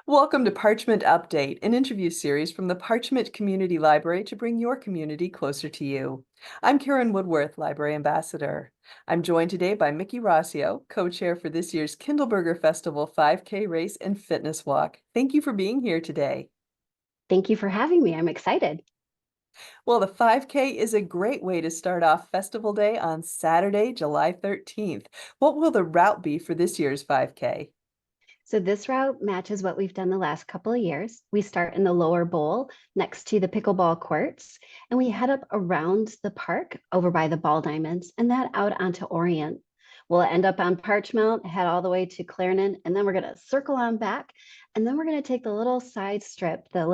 Welcome to Parchment Update, an interview series from the Parchment Community Library to bring your community closer to you. I'm Karen Woodworth, Library Ambassador. I'm joined today by Mikki Rossio, co-chair for this year's Kindleberger Festival 5K Race and Fitness Walk. Thank you for being here today. Thank you for having me. I'm excited. Well, the 5K is a great way to start off Festival Day on Saturday, July 13th. What will the route be for this year's 5K? So this route matches what we've done the last couple of years. We start in the lower bowl next to the pickleball courts, and we head up around the park over by the ball diamonds and that out onto Orient. We'll end up on Parchment, head all the way to Clarendon, and then we're going to circle on back. And then we're going to take the little side strip, the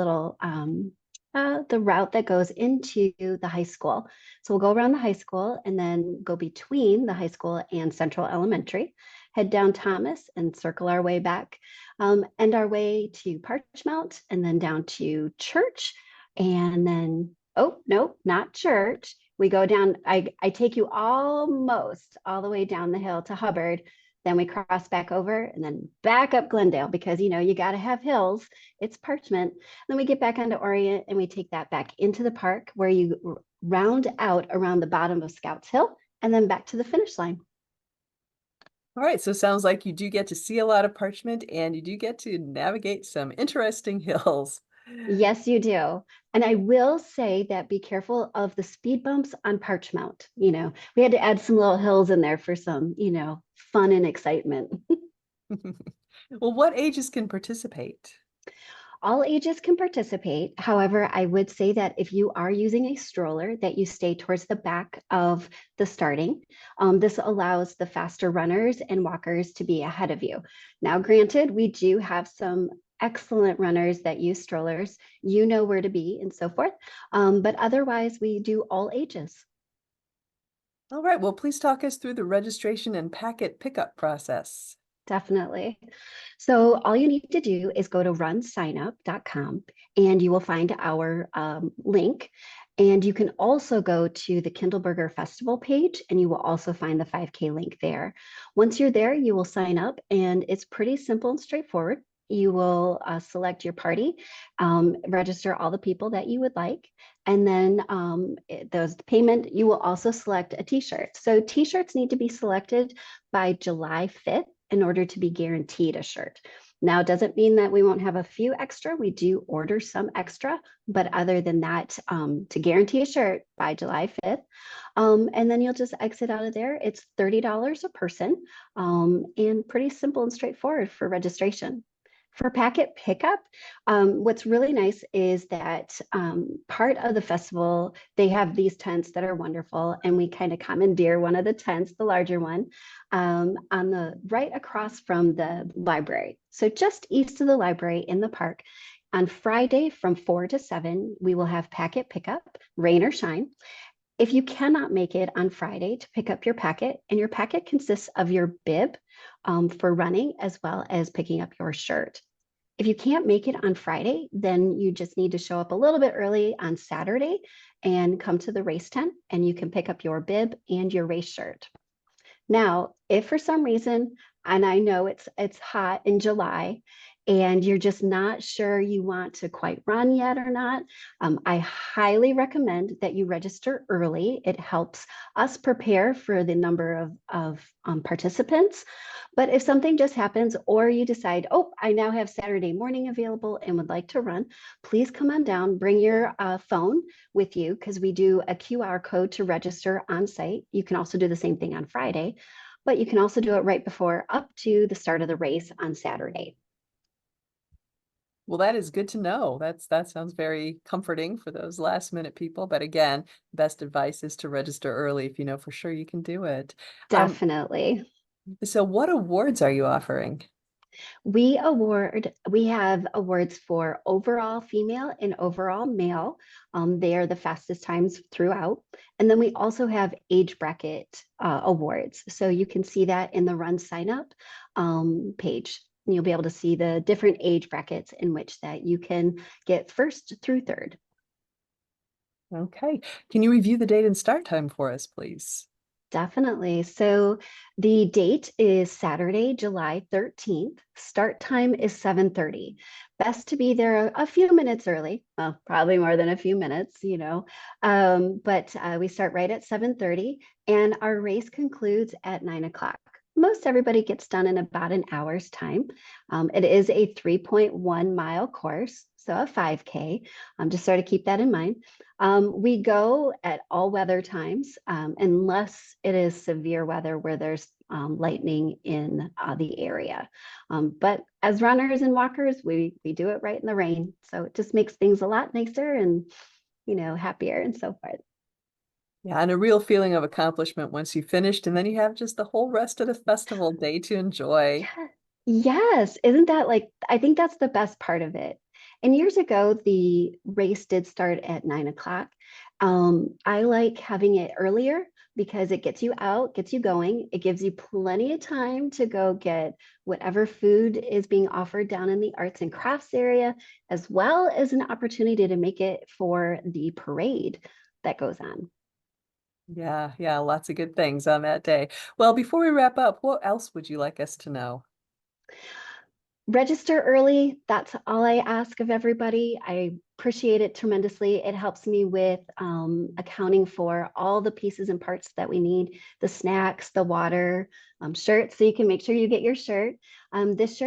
route that goes into the high school. So we'll go around the high school and then go between the high school and Central Elementary, head down Thomas and circle our way back, end our way to Parchment and then down to Church. And then, oh, no, not Church. We go down, I take you almost all the way down the hill to Hubbard. Then we cross back over and then back up Glendale because, you got to have hills. It's Parchment. Then we get back onto Orient and we take that back into the park where you round out around the bottom of Scouts Hill and then back to the finish line. All right, so it sounds like you do get to see a lot of Parchment and you do get to navigate some interesting hills. Yes, you do. And I will say that be careful of the speed bumps on Parchment. We had to add some little hills in there for some, fun and excitement. Well, what ages can participate? All ages can participate. However, I would say that if you are using a stroller, that you stay towards the back of the starting. This allows the faster runners and walkers to be ahead of you. Now, granted, we do have some excellent runners that use strollers. You know where to be and so forth. But otherwise, we do all ages. All right, well, please talk us through the registration and packet pickup process. Definitely. So all you need to do is go to runsignup.com and you will find our link. And you can also go to the Kindleberger Festival page and you will also find the 5K link there. Once you're there, you will sign up and it's pretty simple and straightforward. You will select your party, register all the people that you would like, and then those payment, you will also select a t-shirt. So t-shirts need to be selected by July 5th in order to be guaranteed a shirt. Now, it doesn't mean that we won't have a few extra. We do order some extra, but other than that, to guarantee a shirt by July 5th, and then you'll just exit out of there. It's $30 a person, and pretty simple and straightforward for registration. For packet pickup, what's really nice is that part of the festival, they have these tents that are wonderful, and we kind of commandeer one of the tents, the larger one, on the right across from the library. So just east of the library in the park. On Friday from 4 to 7, we will have packet pickup, rain or shine. If you cannot make it on Friday to pick up your packet, and your packet consists of your bib for running as well as picking up your shirt. If you can't make it on Friday, then you just need to show up a little bit early on Saturday and come to the race tent and you can pick up your bib and your race shirt. Now, if for some reason, and I know it's hot in July, and you're just not sure you want to quite run yet or not, I highly recommend that you register early. It helps us prepare for the number of participants. But if something just happens, or you decide, oh, I now have Saturday morning available and would like to run, please come on down, bring your phone with you because we do a QR code to register on site. You can also do the same thing on Friday, but you can also do it right before up to the start of the race on Saturday. Well, that is good to know. That sounds very comforting for those last minute people. But again, best advice is to register early if you know for sure you can do it. Um, Definitely. so what awards are you offering? We have awards for overall female and overall male. They are the fastest times throughout. And then we also have age bracket awards. So you can see that in the Run Sign Up page. You'll be able to see the different age brackets in which that you can get first through third. Okay. Can you review the date and start time for us, please? Definitely. So the date is Saturday, July 13th. Start time is 7:30. Best to be there a few minutes early. Well, probably more than a few minutes, but we start right at 7:30 and our race concludes at 9 o'clock. Most everybody gets done in about an hour's time. It is a 3.1 mile course, so a 5K. Just sort of keep that in mind. We go at all weather times, unless it is severe weather where there's lightning in the area. But as runners and walkers, we do it right in the rain. So it just makes things a lot nicer and, happier and so forth. Yeah, and a real feeling of accomplishment once you finished, and then you have just the whole rest of the festival day to enjoy. Yeah. Yes. Isn't that like, I think that's the best part of it. And years ago, the race did start at 9 o'clock. I like having it earlier because it gets you out, gets you going. It gives you plenty of time to go get whatever food is being offered down in the arts and crafts area, as well as an opportunity to make it for the parade that goes on. Yeah, yeah, lots of good things on that day. Well, before we wrap up, what else would you like us to know? Register early. That's all I ask of everybody. I appreciate it tremendously. It helps me with accounting for all the pieces and parts that we need, the snacks, the water, shirts, so you can make sure you get your shirt. This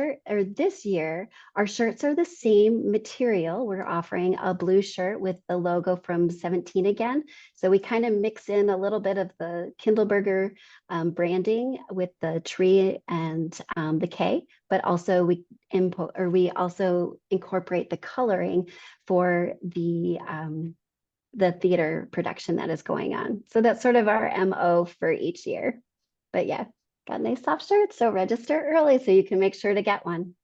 year, our shirts are the same material. We're offering a blue shirt with the logo from 17 again. So we kind of mix in a little bit of the Kindleberger branding with the tree and the K, but also we also incorporate the coloring for the theater production that is going on. So that's sort of our MO for each year. But yeah, got nice soft shirts. So register early so you can make sure to get one.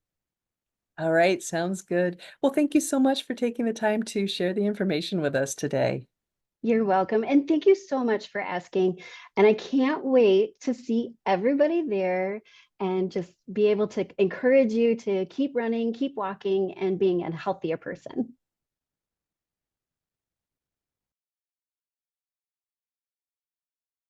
All right, sounds good. Well, thank you so much for taking the time to share the information with us today. You're welcome. And thank you so much for asking. And I can't wait to see everybody there and just be able to encourage you to keep running, keep walking, and being a healthier person.